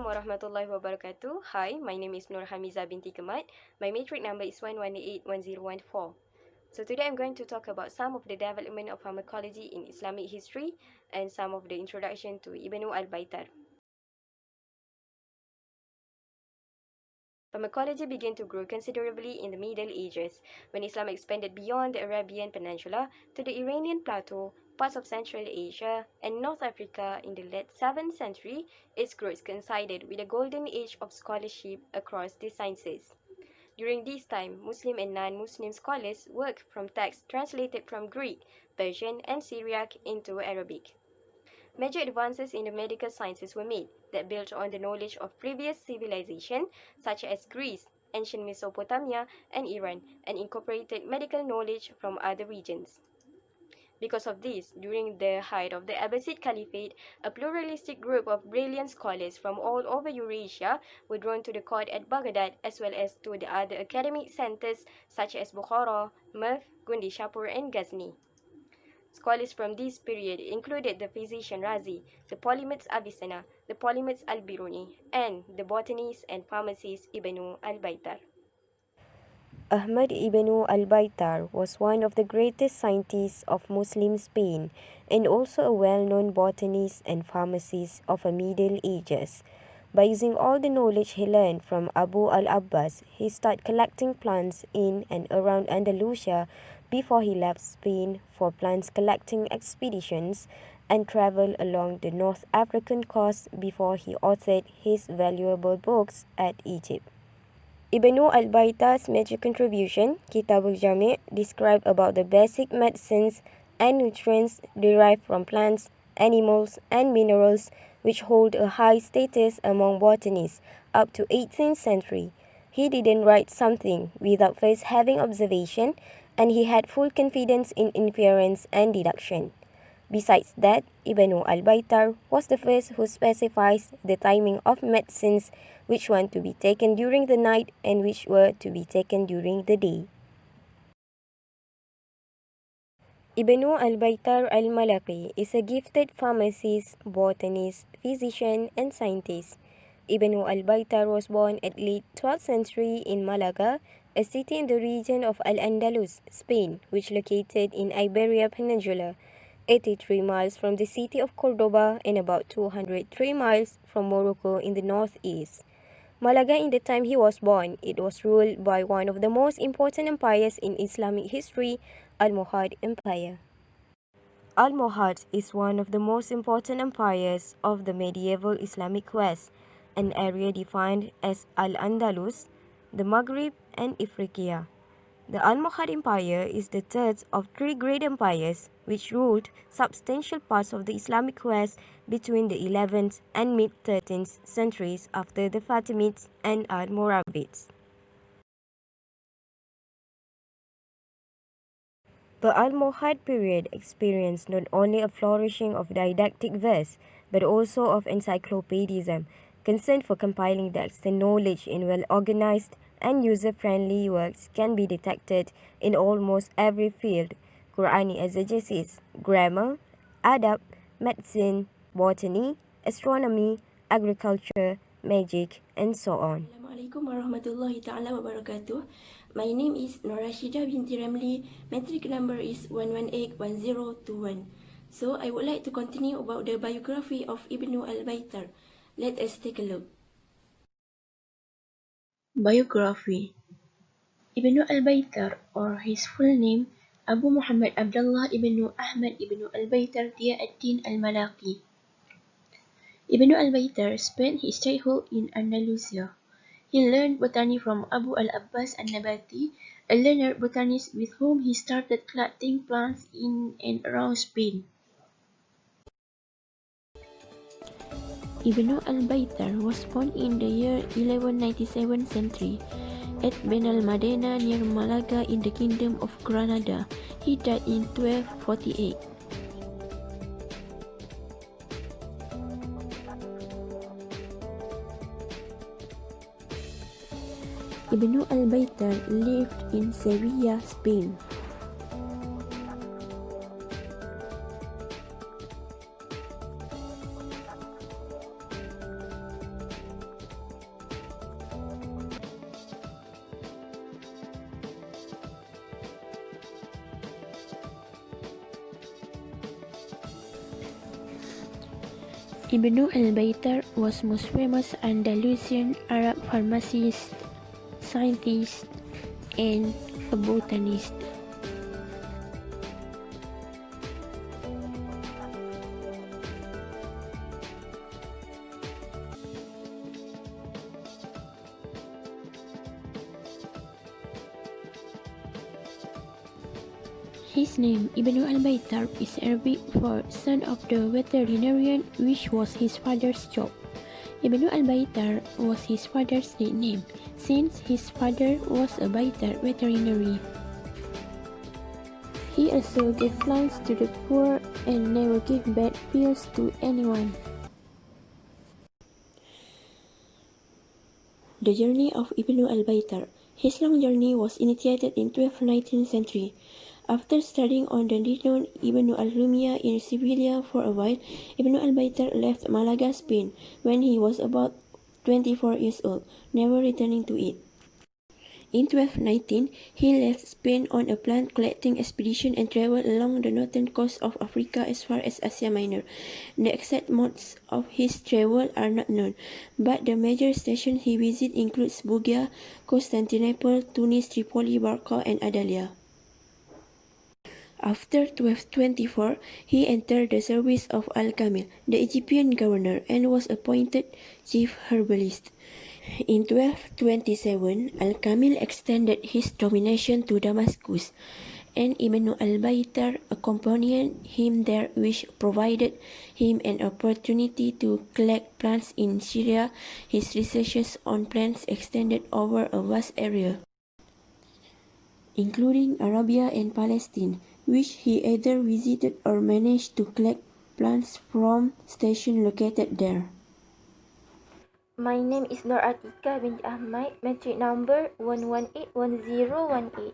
Assalamualaikum warahmatullahi wabarakatuh. Hi, my name is Nur Hamiza binti Kemat. My matric number is 11881014. So today I'm going to talk about some of the development of pharmacology in Islamic history and some of the introduction to Ibn Al-Baitar. Pharmacology began to grow considerably in the Middle Ages, when Islam expanded beyond the Arabian Peninsula to the Iranian Plateau, parts of Central Asia, and North Africa in the late 7th century. Its growth coincided with a golden age of scholarship across the sciences. During this time, Muslim and non-Muslim scholars worked from texts translated from Greek, Persian, and Syriac into Arabic. Major advances in the medical sciences were made that built on the knowledge of previous civilization, such as Greece, ancient Mesopotamia, and Iran, and incorporated medical knowledge from other regions. Because of this, during the height of the Abbasid Caliphate, a pluralistic group of brilliant scholars from all over Eurasia were drawn to the court at Baghdad, as well as to the other academic centers such as Bukhara, Merv, Gundishapur, and Ghazni. Scholars from this period included the physician Razi, the polymath Avicenna, the polymath Al-Biruni, and the botanist and pharmacist Ibn Al-Baitar. Ahmad ibn Al-Baitar was one of the greatest scientists of Muslim Spain and also a well-known botanist and pharmacist of the Middle Ages. By using all the knowledge he learned from Abu al-Abbas, he started collecting plants in and around Andalusia before he left Spain for plant collecting expeditions and traveled along the North African coast before he authored his valuable books at Egypt. Ibn al-Baitar's major contribution, Kitab al-Jami', describes about the basic medicines and nutrients derived from plants, animals, and minerals which hold a high status among botanists up to 18th century. He didn't write something without first having observation, and he had full confidence in inference and deduction. Besides that, Ibn al-Baitar was the first who specifies the timing of medicines, which were to be taken during the night and which were to be taken during the day. Ibn al-Baitar al-Malaki is a gifted pharmacist, botanist, physician, and scientist. Ibn al-Baitar was born at late 12th century in Malaga, a city in the region of Al-Andalus, Spain, which located in Iberia Peninsula, 83 miles from the city of Cordoba and about 203 miles from Morocco in the northeast. Malaga, in the time he was born, it was ruled by one of the most important empires in Islamic history, Almohad Empire. Almohad is one of the most important empires of the medieval Islamic West, an area defined as Al-Andalus, the Maghrib, and Ifriqiya. The Almohad Empire is the third of three great empires which ruled substantial parts of the Islamic West between the 11th and mid-13th centuries after the Fatimids and Almoravids. The Almohad period experienced not only a flourishing of didactic verse, but also of encyclopedism, concern for compiling the extant knowledge in well-organized and user-friendly works can be detected in almost every field: Quranic exegesis, grammar, adab, medicine, botany, astronomy, agriculture, magic, and so on. Assalamualaikum warahmatullahi ta'ala wabarakatuh. My name is Norashida binti Ramli. Matric number is 1181021. So I would like to continue about the biography of Ibn al-Baitar. Let us take a look. Biography. Ibn al-Baitar, or his full name, Abu Muhammad Abdullah ibn Ahmad ibn al-Baitar Dia ad-Din al-Malaki. Ibn al-Baitar spent his childhood in Andalusia. He learned botany from Abu al-Abbas an-Nabati, a learned botanist with whom he started collecting plants in and around Spain. Ibn al-Baitar was born in the year 1197 century at Benalmadena near Malaga in the Kingdom of Granada. He died in 1248. Ibn al-Baitar lived in Sevilla, Spain. Ibn Al-Baitar was most famous Andalusian Arab pharmacist, scientist, and a botanist. His name, Ibn Al-Baitar, is Arabic for son of the veterinarian, which was his father's job. Ibn Al-Baitar was his father's nickname, since his father was a Baitar veterinary. He also gave plants to the poor and never gave bad pills to anyone. The journey of Ibn al-Baitar. His long journey was initiated in 12th-19th century. After studying on the renowned Ibn al-Rumiyya in Seville for a while, Ibn al-Baitar left Malaga, Spain, when he was about 24 years old, never returning to it. In 1219, he left Spain on a plant collecting expedition and traveled along the northern coast of Africa as far as Asia Minor. The exact modes of his travel are not known, but the major stations he visited include Bugia, Constantinople, Tunis, Tripoli, Barca, and Adalia. After 1224, he entered the service of Al-Kamil, the Egyptian governor, and was appointed chief herbalist. In 1227, Al-Kamil extended his domination to Damascus, and Ibn al-Baitar accompanied him there, which provided him an opportunity to collect plants in Syria. His researches on plants extended over a vast area, including Arabia and Palestine, which he either visited or managed to collect plants from stations located there. My name is Nur Atika binti Ahmad, metric number 1181018.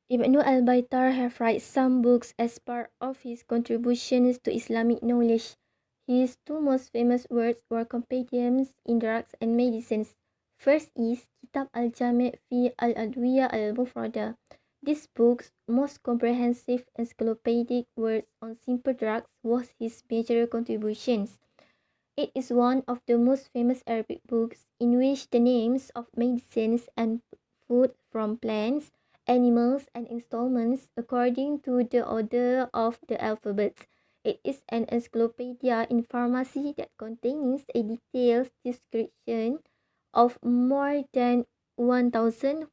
Ibn al-Baitar have written some books as part of his contributions to Islamic knowledge. His two most famous works were compendiums in drugs and medicines. First is Kitab al-Jami' fi al-Adwiya al-Mufrada. This book's most comprehensive encyclopedic works on simple drugs was his major contributions. It is one of the most famous Arabic books in which the names of medicines and food from plants, animals, and installments according to the order of the alphabet. It is an encyclopedia in pharmacy that contains a detailed description of more than 1,400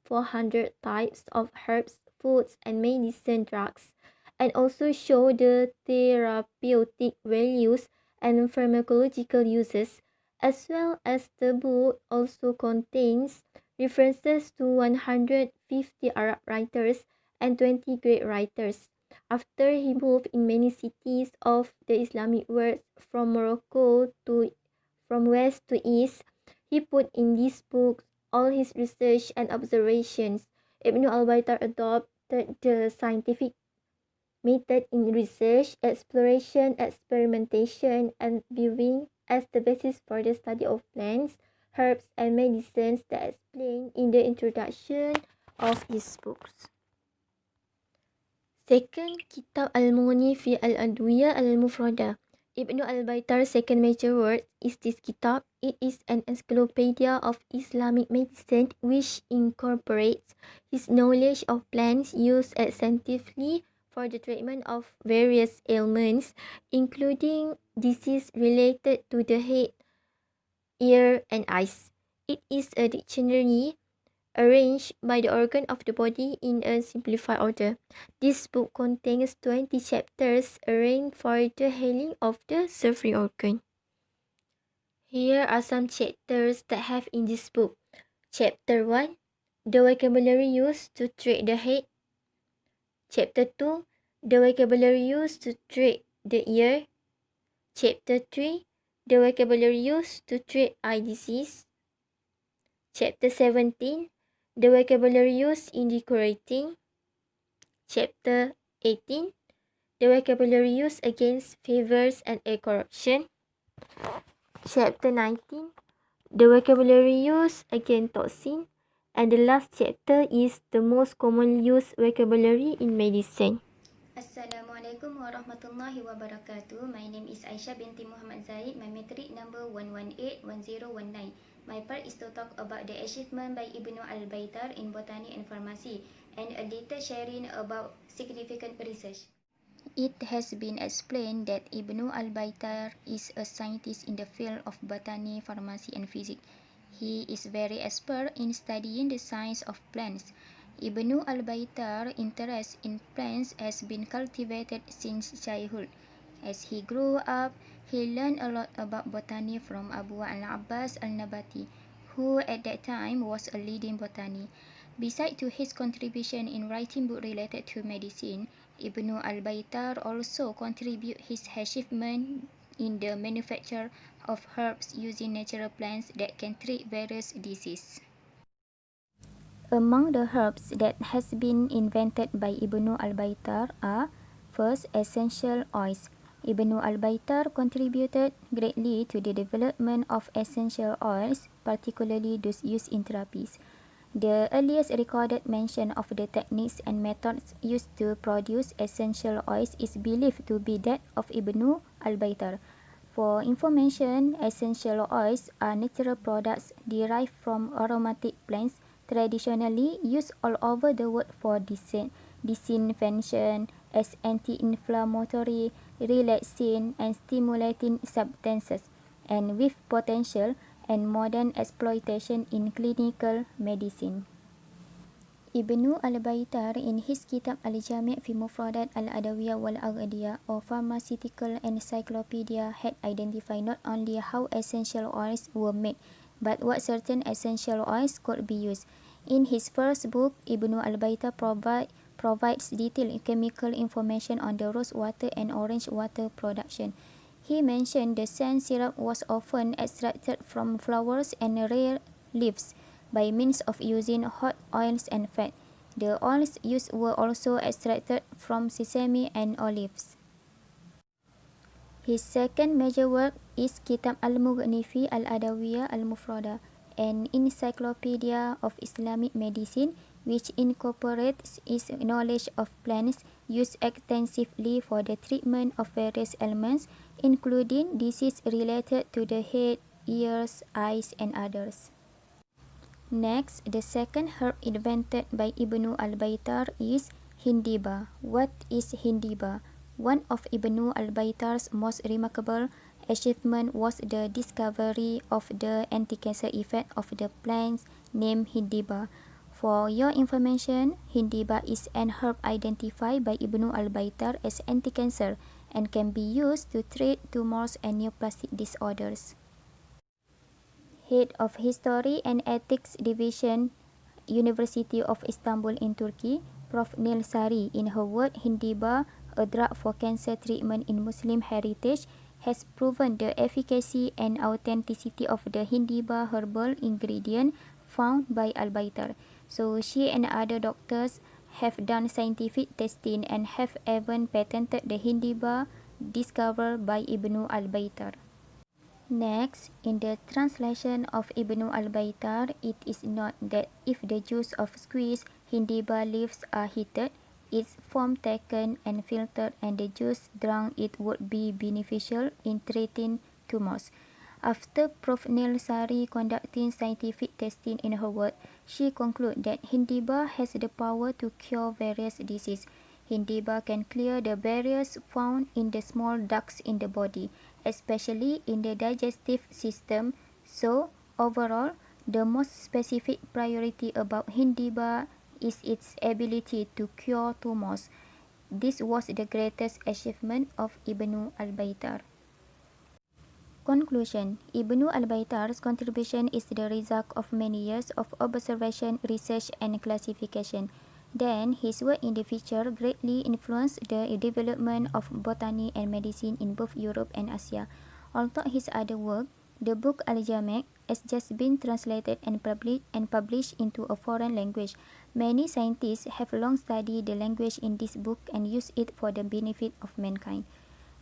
types of herbs, foods, and medicine drugs, and also show the therapeutic values and pharmacological uses, as well as the book also contains references to 150 Arab writers and 20 Greek writers. After he moved in many cities of the Islamic world from Morocco to from west to east, he put in this book all his research and observations. Ibn al-Baitar adopted the scientific method in research, exploration, experimentation, and viewing as the basis for the study of plants, herbs, and medicines that explained in the introduction of his books. Second, Kitab al-Mughni fi al-Adwiya al-Mufrada. Ibn al-Baitar's second major work is this kitab. It is an encyclopedia of Islamic medicine which incorporates his knowledge of plants used extensively for the treatment of various ailments, including disease related to the head, ear, and eyes. It is a dictionary arranged by the organ of the body in a simplified order. This book contains 20 chapters arranged for the healing of the suffering organ. Here are some chapters that have in this book. Chapter 1, the vocabulary used to treat the head. Chapter 2, the vocabulary used to treat the ear. Chapter 3, the vocabulary used to treat eye disease. Chapter 17, the vocabulary used in decorating. Chapter 18, the vocabulary used against fevers and air corruption. Chapter 19, the vocabulary used against toxin. And the last chapter is the most commonly used vocabulary in medicine. Assalamualaikum Assalamualaikum warahmatullahi wabarakatuh. My name is Aisyah binti Muhammad Zaid. My metric number 1181019. My part is to talk about the achievement by Ibnu Al-Baitar in botany and pharmacy and a data sharing about significant research. It has been explained that Ibnu Al-Baitar is a scientist in the field of botany, pharmacy and physics. He is very expert in studying the science of plants. Ibnu Al-Baitar's interest in plants has been cultivated since childhood. As he grew up, he learned a lot about botany from Abu al-Abbas al-Nabati, who at that time was a leading botanist. Besides to his contribution in writing books related to medicine, Ibnu Al-Baitar also contributed his achievement in the manufacture of herbs using natural plants that can treat various diseases. Among the herbs that has been invented by Ibnu Al-Baitar are: first, essential oils. Ibnu Al-Baitar contributed greatly to the development of essential oils, particularly those used in therapies. The earliest recorded mention of the techniques and methods used to produce essential oils is believed to be that of Ibnu Al-Baitar. For information, essential oils are natural products derived from aromatic plants traditionally used all over the world for disinfection, as anti-inflammatory, relaxing, and stimulating substances, and with potential and modern exploitation in clinical medicine. Ibnu Al-Baitar in his kitab Al-Jami' fi Mufradat Al-Adawiyah wal-Aghdiyah or Pharmaceutical Encyclopedia had identified not only how essential oils were made, but what certain essential oils could be used. In his first book, Ibnu Al-Baitar provides detailed chemical information on the rose water and orange water production. He mentioned the scent syrup was often extracted from flowers and rare leaves by means of using hot oils and fat. The oils used were also extracted from sesame and olives. His second major work is Kitab Al-Mughni fi Al-Adawiyah Al-Mufrada, an encyclopedia of Islamic medicine which incorporates his knowledge of plants used extensively for the treatment of various ailments, including diseases related to the head, ears, eyes, and others. Next, the second herb invented by Ibnu Al-Baitar is Hindiba. What is Hindiba? One of Ibnu Al-Baitar's most remarkable achievements was the discovery of the anti-cancer effect of the plant named Hindiba. For your information, Hindiba is an herb identified by Ibnu Al-Baitar as anti-cancer and can be used to treat tumors and neoplastic disorders. Head of History and Ethics Division, University of Istanbul in Turkey, Prof. Nilsari, in her work Hindiba, a drug for cancer treatment in Muslim heritage, has proven the efficacy and authenticity of the Hindiba herbal ingredient found by Al-Baitar. So she and other doctors have done scientific testing and have even patented the Hindiba discovered by Ibnu Al-Baitar. Next, in the translation of Ibnu Al-Baitar, it is noted that if the juice of squeezed Hindiba leaves are heated, its foam taken and filtered and the juice drunk, it would be beneficial in treating tumors. After Prof. Nilsari conducting scientific testing in her work, she concluded that Hindiba has the power to cure various diseases. Hindiba can clear the barriers found in the small ducts in the body, especially in the digestive system. So, overall, the most specific priority about Hindiba is its ability to cure tumors. This was the greatest achievement of Ibnu Al-Baitar. Conclusion: Ibnu Al-Baitar's contribution is the result of many years of observation, research, and classification. Then, his work in the future greatly influenced the development of botany and medicine in both Europe and Asia. Although his other work, the book Al-Jami', has just been translated and published into a foreign language, many scientists have long studied the language in this book and used it for the benefit of mankind.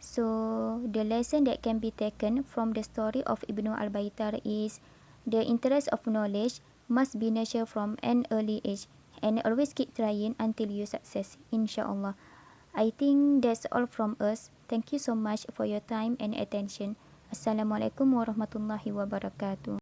So, the lesson that can be taken from the story of Ibnu Al-Baitar is the interest of knowledge must be nurtured from an early age and always keep trying until you success, inshallah. I think that's all from us. Thank you so much for your time and attention. Assalamualaikum warahmatullahi wabarakatuh.